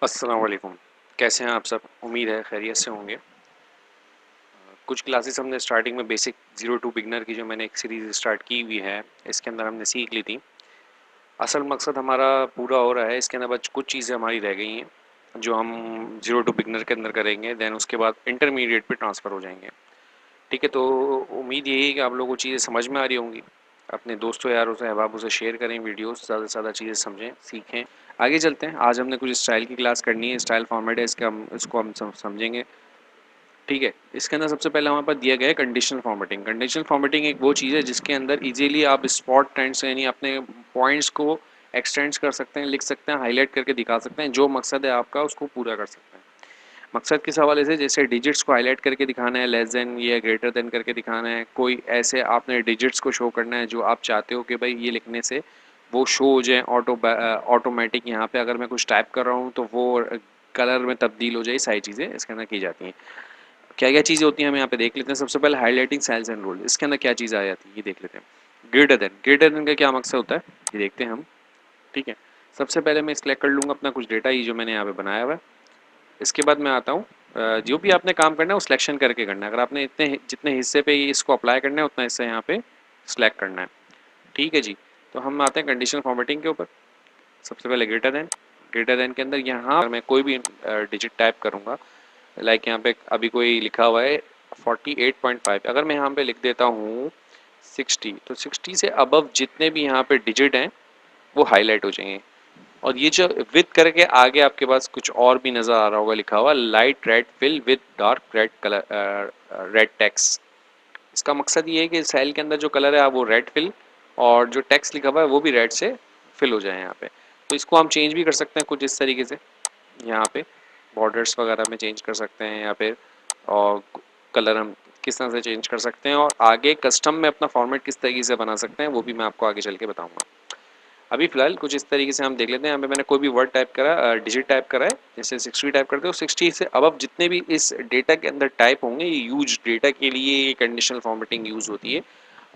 अस्सलाम वालेकुम। कैसे हैं आप सब? उम्मीद है खैरियत से होंगे। कुछ क्लासेस हमने स्टार्टिंग में बेसिक ज़ीरो टू बिगनर की जो मैंने एक सीरीज़ स्टार्ट की हुई है, इसके अंदर हमने सीख ली थी। असल मकसद हमारा पूरा हो रहा है, इसके अंदर बस कुछ चीज़ें हमारी रह गई हैं, जो हम ज़ीरो टू बिगनर के अंदर करेंगे, देन उसके बाद इंटरमीडिएट पे ट्रांसफ़र हो जाएंगे। ठीक है, तो उम्मीद यही है कि आप लोगों को चीज़ें समझ में आ रही होंगी। अपने दोस्तों यारों से अहबाबों से शेयर करें वीडियोस, ज़्यादा से ज़्यादा चीज़ें समझें, सीखें। आगे चलते हैं। आज हमने कुछ स्टाइल की क्लास करनी है, स्टाइल फॉर्मेट है, इसको हम समझेंगे। ठीक है, इसके अंदर सबसे पहले हमारे पास दिया गया है कंडीशनल फॉर्मेटिंग। कंडीशनल फॉर्मेटिंग एक वो चीज़ है जिसके अंदर इजीली आप स्पॉट ट्रेंड्स यानी अपने पॉइंट्स को एक्सटेंड कर सकते हैं, लिख सकते हैं, हाईलाइट करके दिखा सकते हैं, जो मकसद है आपका उसको पूरा कर सकते हैं। मकसद किस हवाले से, जैसे डिजिट्स को हाईलाइट करके दिखाना है, लेस देन या ग्रेटर देन करके दिखाना है, कोई ऐसे आपने डिजिट्स को शो करना है जो आप चाहते हो कि भाई ये लिखने से वो शो हो जाए ऑटोमेटिक। यहाँ पे अगर मैं कुछ टाइप कर रहा हूँ तो वो कलर में तब्दील हो जाए, सारी चीज़ें इसके अंदर की जाती हैं। क्या क्या चीज़ें होती हैं हम यहाँ पे देख लेते हैं। सबसे पहले हाईलाइटिंग सेल्स एंड रूल, इसके अंदर क्या चीज़ आ जाती है ये देख लेते हैं। ग्रेटर देन का क्या मकसद होता है ये देखते हैं हम। ठीक है, सबसे पहले मैं सिलेक्ट कर लूँगा अपना कुछ डेटा, ये जो मैंने यहाँ पे बनाया हुआ है। इसके बाद मैं आता हूँ, जो भी आपने काम करना है वो सिलेक्शन करके करना है। अगर आपने इतने जितने हिस्से पे इसको अप्लाई करना है उतना हिस्सा यहाँ पे सिलेक्ट करना है। ठीक है जी, तो हम आते हैं कंडीशनल फॉर्मेटिंग के ऊपर। सबसे पहले ग्रेटर देन के अंदर यहाँ मैं कोई भी डिजिट टाइप करूँगा। लाइक यहाँ पे अभी कोई लिखा हुआ है 48.5, अगर मैं यहाँ पे लिख देता हूँ 60, तो 60 से अबव जितने भी यहाँ पे डिजिट हैं वो हाईलाइट हो जाएंगे। और ये जो विद करके आगे आपके पास कुछ और भी नज़र आ रहा होगा लिखा हुआ, light red fill with dark red colour red text. इसका मकसद ये है कि सेल के अंदर जो कलर है वो रेड फिल, और जो टेक्स्ट लिखा हुआ है वो भी रेड से फिल हो जाए यहाँ पे। तो इसको हम चेंज भी कर सकते हैं कुछ इस तरीके से, यहाँ पे बॉर्डर्स वगैरह में चेंज कर सकते हैं, या फिर और कलर हम किस तरह से चेंज कर सकते हैं, और आगे कस्टम में अपना फॉर्मेट किस तरीके से बना सकते हैं वो भी मैं आपको आगे चल के बताऊंगा। अभी फिलहाल कुछ इस तरीके से हम देख लेते हैं। यहाँ पे मैंने कोई भी वर्ड टाइप करा, डिजिट टाइप करा है, जैसे 60 टाइप करते हो, 60 से अब जितने भी इस डेटा के अंदर टाइप होंगे, ये यूज डेटा के लिए ये कंडीशनल फॉर्मेटिंग यूज़ होती है।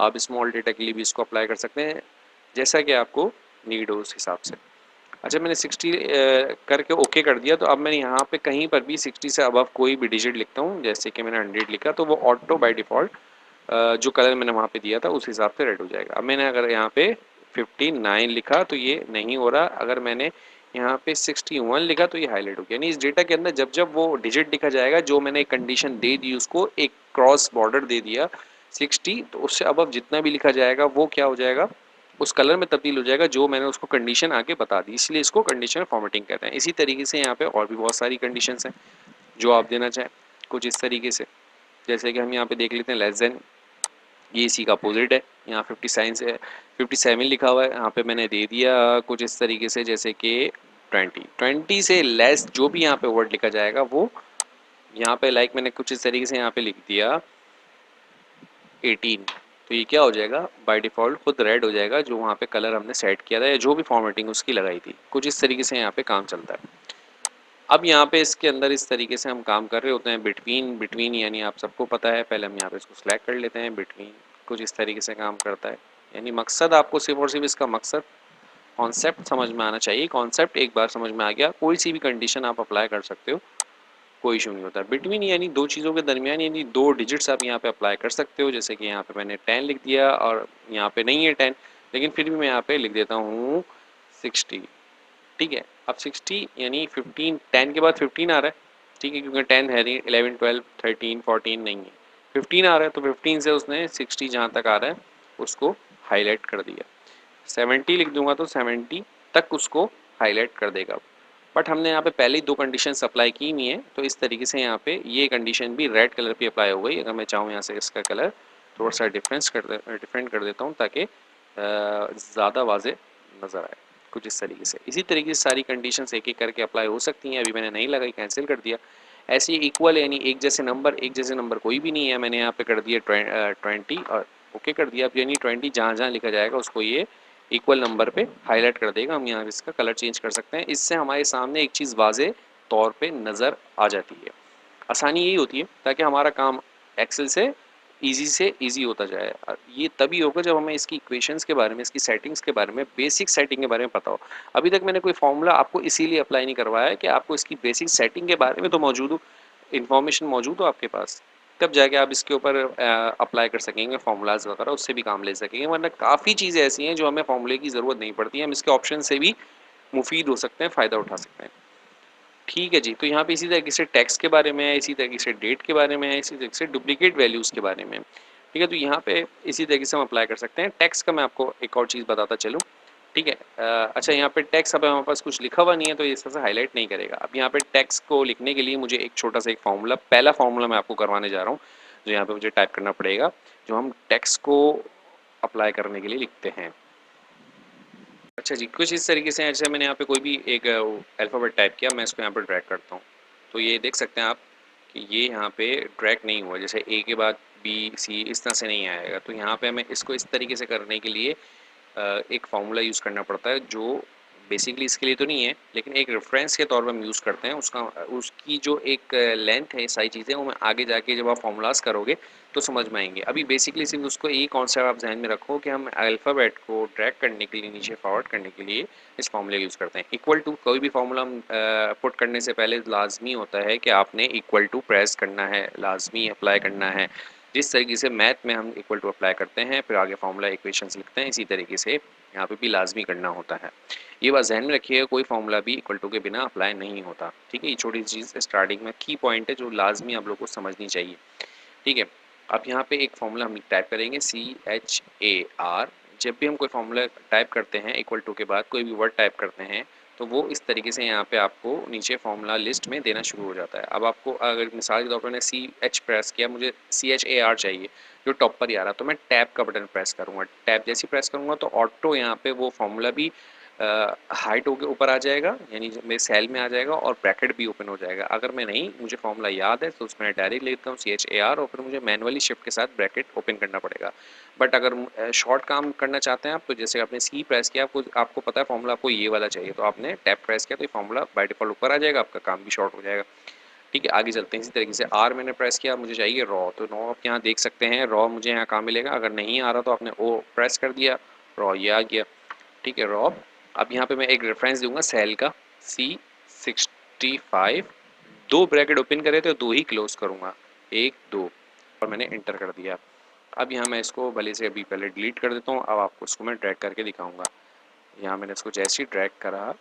आप स्मॉल डेटा के लिए भी इसको अप्लाई कर सकते हैं, जैसा कि आपको नीड हो उस हिसाब से। अच्छा, मैंने 60 करके ओके कर दिया, तो अब मैंने यहाँ पे कहीं पर भी 60 से अबव कोई भी डिजिट लिखता हूँ, जैसे कि मैंने 100 लिखा, तो वो ऑटो बाय डिफ़ॉल्ट जो कलर मैंने वहाँ पे दिया था उस हिसाब से रेड हो जाएगा। अब मैंने अगर यहाँ पे 59 लिखा तो ये नहीं हो रहा, अगर मैंने यहाँ पे 61 लिखा तो ये हाईलाइट हो गया। यानी इस डेटा के अंदर जब जब वो डिजिट लिखा जाएगा, जो मैंने एक कंडीशन दे दी उसको, एक क्रॉस बॉर्डर दे दिया 60, तो उससे अबव जितना भी लिखा जाएगा वो क्या हो जाएगा, उस कलर में तब्दील हो जाएगा जो मैंने उसको कंडीशन आगे बता दी, इसलिए इसको कंडीशनल फॉर्मेटिंग कहते हैं। इसी तरीके से यहाँ पे और भी बहुत सारी कंडीशंस हैं जो आप देना चाहें, कुछ इस तरीके से। जैसे कि हम यहाँ पे देख लेते हैं लेस देन, ये इसी का अपोजिट है। यहाँ 57 से 57 लिखा हुआ है, यहाँ पे मैंने दे दिया कुछ इस तरीके से, जैसे कि 20 से लेस जो भी यहाँ पे वर्ड लिखा जाएगा वो यहाँ पे लाइक मैंने कुछ इस तरीके से यहाँ पे लिख दिया 18, तो ये क्या हो जाएगा, बाय डिफ़ॉल्ट खुद रेड हो जाएगा, जो वहाँ पे कलर हमने सेट किया था या जो भी फॉर्मेटिंग उसकी लगाई थी। कुछ इस तरीके से यहाँ पे काम चलता है। अब यहाँ पे इसके अंदर इस तरीके से हम काम कर रहे होते हैं। बिटवीन बिटवीन यानी आप सबको पता है, पहले हम यहाँ पे इसको सिलेक्ट कर लेते हैं। बिटवीन कुछ इस तरीके से काम करता है, यानी मकसद आपको सिर्फ और सिर्फ इसका मकसद कॉन्सेप्ट समझ में आना चाहिए। कॉन्सेप्ट एक बार समझ में आ गया, कोई सी भी कंडीशन आप अप्लाई कर सकते हो, कोई इशू नहीं होता। बिटवीन यानी दो चीज़ों के दरमियान, यानी दो डिजिट्स आप यहाँ पे अप्लाई कर सकते हो। जैसे कि यहाँ पे मैंने 10 लिख दिया और यहाँ पे नहीं है 10, लेकिन फिर भी मैं यहाँ पे लिख देता हूँ 60। ठीक है, अब 60 यानी 15, 10 के बाद 15 आ रहा है। ठीक है, क्योंकि 10 है नहीं, 11 12 13 14 नहीं है, 15 आ रहा है, तो 15 से उसने 60 जहाँ तक आ रहा है उसको हाईलाइट कर दिया। 70 लिख दूंगा तो 70 तक उसको हाईलाइट कर देगा। बट हमने यहाँ पे पहले ही दो कंडीशन अप्लाई की नहीं है, तो इस तरीके से यहाँ पे ये कंडीशन भी रेड कलर पे अप्लाई हो गई। अगर मैं चाहूँ यहाँ से इसका कलर थोड़ा सा डिफरेंट कर देता हूँ, ताकि ज़्यादा वाजे नज़र आए। कुछ इस तरीके से, इसी तरीके से सारी कंडीशंस एक एक करके अप्लाई हो सकती हैं। अभी मैंने नहीं लगाई, कैंसिल कर दिया। ऐसे इक्वल यानी एक जैसे नंबर कोई भी नहीं है, मैंने यहाँ पे कर दिया 20 और ओके कर दिया। अब यानी 20 जहाँ जहाँ लिखा जाएगा उसको ये इक्वल नंबर पे हाईलाइट कर देगा। हम यहाँ इसका कलर चेंज कर सकते हैं, इससे हमारे सामने एक चीज़ वाजे तौर पे नज़र आ जाती है। आसानी यही होती है ताकि हमारा काम एक्सेल से ईज़ी से ईज़ी होता जाए। ये तभी होगा जब हमें इसकी इक्वेशंस के बारे में, इसकी सेटिंग्स के बारे में, बेसिक सेटिंग के बारे में पता हो। अभी तक मैंने कोई फ़ॉर्मूला आपको इसीलिए अप्लाई नहीं करवाया है कि आपको इसकी बेसिक सेटिंग के बारे में तो मौजूद हो, इन्फॉर्मेशन मौजूद हो आपके पास, तब जाके आप इसके ऊपर अप्लाई कर सकेंगे फ़ॉर्मूलाज़ वगैरह, उससे भी काम ले सकेंगे। वरना काफ़ी चीज़ें ऐसी हैं जो हमें फ़ॉर्मूले की ज़रूरत नहीं पड़ती है, हम इसके ऑप्शन से भी मुफ़ीद हो सकते हैं, फ़ायदा उठा सकते हैं। ठीक है जी, तो यहाँ पे इसी तरीके से टैक्स के बारे में है, इसी तरीके से डेट के बारे में है, इसी तरीके से डुप्लीकेट वैल्यूज़ के बारे में है। ठीक है, तो यहाँ पे इसी तरीके से हम अप्लाई कर सकते हैं। टैक्स का मैं आपको एक और चीज़ बताता चलूँ। ठीक है, अच्छा यहाँ पे टैक्स अब हमारे पास कुछ लिखा हुआ नहीं है तो ये इस तरह से हाईलाइट नहीं करेगा। अब यहाँ पे टैक्स को लिखने के लिए मुझे एक छोटा सा एक फार्मूला, पहला फार्मूला मैं आपको करवाने जा रहा हूँ, जो यहाँ पे मुझे टाइप करना पड़ेगा, जो हम टैक्स को अप्लाई करने के लिए लिखते हैं। अच्छा जी, कुछ इस तरीके से, जैसे मैंने यहाँ पे कोई भी एक अल्फ़ाबेट टाइप किया, मैं इसको यहाँ पर ड्रैग करता हूँ। तो ये देख सकते हैं आप कि ये यहाँ पे ड्रैग नहीं हुआ, जैसे ए के बाद बी, सी इस तरह से नहीं आएगा। तो यहाँ पे हमें इसको इस तरीके से करने के लिए एक फार्मूला यूज़ करना पड़ता है, जो बेसिकली इसके लिए तो नहीं है, लेकिन एक रेफरेंस के तौर पर हम यूज़ करते हैं। उसका उसकी जो एक लेंथ है, सारी चीज़ें वो मैं आगे जाके जब आप फार्मूलाज करोगे तो समझ में आएंगे। अभी बेसिकली सिर्फ उसको एक कॉन्सेप्ट आप ध्यान में रखो कि हम अल्फ़ाबेट को ड्रैग करने के लिए, नीचे फॉरवर्ड करने के लिए इस फार्मूले का यूज़ करते हैं। इक्वल टू, कोई भी फार्मूला हम पुट करने से पहले लाजमी होता है कि आपने इक्वल टू प्रेस करना है, लाजमी अप्लाई करना है। जिस तरीके से मैथ में हम इक्वल टू अप्लाई करते हैं, फिर आगे फार्मूला इक्वेशंस लिखते हैं, इसी तरीके से यहाँ पे भी लाजमी करना होता है। ये बात ध्यान में रखिएगा, कोई फार्मूला भी इक्वल टू के बिना अप्लाई नहीं होता। ठीक है, ये छोटी चीज़ स्टार्टिंग में की पॉइंट है जो लाजमी आप लोग को समझनी चाहिए। ठीक है, अब यहाँ पे एक फार्मूला हम टाइप करेंगे, CHAR। जब भी हम कोई फार्मूला टाइप करते हैं इक्वल टू के बाद कोई भी वर्ड टाइप करते हैं, तो वो इस तरीके से यहाँ पे आपको नीचे फार्मूला लिस्ट में देना शुरू हो जाता है। अब आपको अगर मिसाल के तौर पर मैंने CH प्रेस किया, मुझे CHAR चाहिए जो टॉप पर ही आ रहा, तो मैं टैब का बटन प्रेस करूँगा। टैब जैसे प्रेस करूँगा तो ऑटो यहाँ पे वो फार्मूला भी हाइट होके ऊपर आ जाएगा, यानी मेरे सेल में आ जाएगा, और ब्रैकेट भी ओपन हो जाएगा। अगर मैं नहीं, मुझे फार्मूला याद है तो उसमें डायरेक्ट लिखता हूँ CHAR, और फिर मुझे मैनुअली शिफ्ट के साथ ब्रैकेट ओपन करना पड़ेगा। बट अगर शॉर्ट काम करना चाहते हैं आप, तो जैसे आपने सी प्रेस किया, आपको पता है फार्मूला आपको ये वाला चाहिए, तो आपने टैब प्रेस किया तो ये फार्मूला बाय डिफॉल्ट ऊपर आ जाएगा, आपका काम भी शॉर्ट हो जाएगा। ठीक है, आगे चलते हैं। इसी तरीके से आर मैंने प्रेस किया, मुझे चाहिए रॉ, तो रॉ आप यहाँ देख सकते हैं, रॉ मुझे यहाँ कहाँ मिलेगा। अगर नहीं आ रहा तो आपने ओ प्रेस कर दिया, रॉ ये आ गया। ठीक है, रॉ। अब यहाँ पे मैं एक रेफरेंस दूंगा सेल का, C65, दो ब्रैकेट ओपन करे तो दो ही क्लोज करूँगा, एक दो, और मैंने इंटर कर दिया। अब यहाँ मैं इसको भले से अभी पहले डिलीट कर देता हूँ, अब आपको इसको मैं ड्रैग करके दिखाऊंगा। यहाँ मैंने इसको जैसे ही ड्रैग करा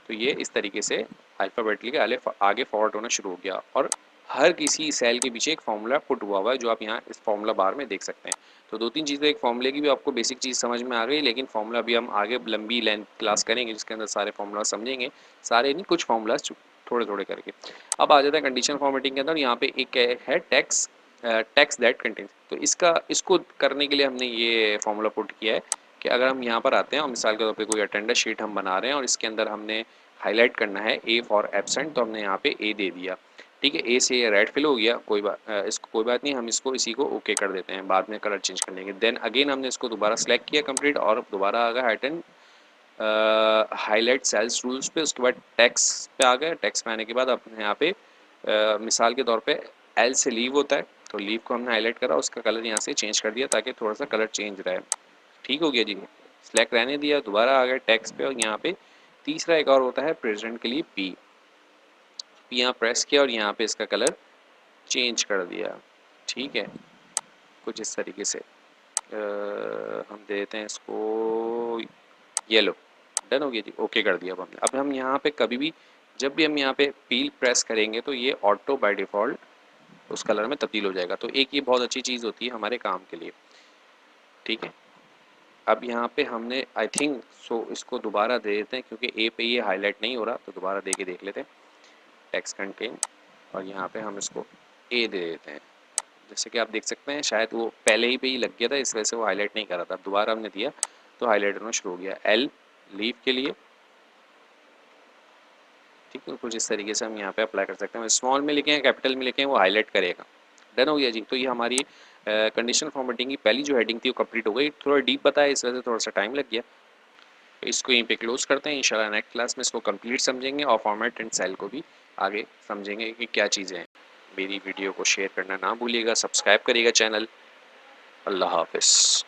तो ये इस तरीके से अल्फ़ाबेटली आगे फॉरवर्ड होना शुरू हो गया, और हर किसी सेल के पीछे एक फार्मूला पुट हुआ हुआ है, जो आप यहाँ इस फार्मूला बार में देख सकते हैं। तो दो तीन चीज़ें, एक फार्मूले की भी आपको बेसिक चीज़ समझ में आ गई, लेकिन फार्मूला भी हम आगे लंबी लेंथ क्लास करेंगे जिसके अंदर सारे फार्मूला समझेंगे, सारे नहीं, कुछ फार्मूला थोड़े थोड़े करके। अब आ जाता है कंडीशन फॉर्मेटिंग के अंदर। यहाँ पे एक है टैक्स, टैक्स दैट कंटेन्स। तो इसको करने के लिए हमने ये फार्मूला पुट किया है कि अगर हम यहाँ पर आते हैं और मिसाल के तौर पे कोई अटेंडेंस शीट हम बना रहे हैं और इसके अंदर हमने हाईलाइट करना है ए फॉर एब्सेंट, तो हमने यहाँ पे ए दे दिया। ठीक है, ए से ये रेड फिल हो गया, इसको कोई बात नहीं, हम इसको इसी को ओके कर देते हैं, बाद में कलर चेंज कर लेंगे। देन अगेन हमने इसको दोबारा सेलेक्ट किया कंप्लीट, और दोबारा आ गया हाइटन हाईलाइट सेल्स रूल्स पे। उसके बाद टैक्स पे आ गए, टैक्स पे आने के बाद अपने यहाँ पे मिसाल के तौर पे एल से लीव होता है, तो लीव को हमने हाईलाइट करा, उसका कलर यहाँ से चेंज कर दिया ताकि थोड़ा सा कलर चेंज रहे। ठीक हो गया जी, सेलेक्ट रहने दिया, दोबारा आ गया टैक्स पे, और यहाँ पे तीसरा एक और होता है प्रेजेंट के लिए पी, यहाँ प्रेस किया और यहाँ पे इसका कलर चेंज कर दिया। ठीक है, कुछ इस तरीके से हम दे देते हैं इसको येलो। डन हो गया जी, ओके कर दिया अब हमने। अब हम यहाँ पे कभी भी, जब भी हम यहाँ पे पील प्रेस करेंगे तो ये ऑटो बाय डिफ़ॉल्ट उस कलर में तब्दील हो जाएगा। तो एक ये बहुत अच्छी चीज़ होती है हमारे काम के लिए। ठीक है, अब यहाँ पे हमने आई थिंक सो इसको दोबारा दे देते हैं, क्योंकि ए पे ये हाईलाइट नहीं हो रहा, तो दोबारा दे के देख लेते हैं टेक्स्ट कंटेन, और यहाँ पे हम इसको ए दे देते हैं। जैसे कि आप देख सकते हैं, शायद वो पहले ही पे ही लग गया था, इस वजह से वो हाईलाइट नहीं कर रहा था। दोबारा हमने दिया तो हाईलाइट होना शुरू हो गया। एल लीव के लिए। ठीक है, कुछ इस तरीके से हम यहाँ पे अप्लाई कर सकते हैं। स्मॉल में लिखें, कैपिटल में लिखें, वो हाईलाइट करेगा। डन हो गया जी, तो ये हमारी कंडीशन फॉर्मेटिंग की पहली जो हेडिंग थी वो कंप्लीट हो गई। थोड़ा डीप बताया, इस वजह से थोड़ा सा टाइम लग गया। तो इसको यहीं पे क्लोज करते हैं। इंशाल्लाह नेक्स्ट क्लास में इसको कंप्लीट समझेंगे, और फॉर्मेट एंड सेल को भी आगे समझेंगे कि क्या चीज़ें हैं। मेरी वीडियो को शेयर करना ना भूलिएगा, सब्सक्राइब करिएगा चैनल। अल्लाह हाफ़िज़।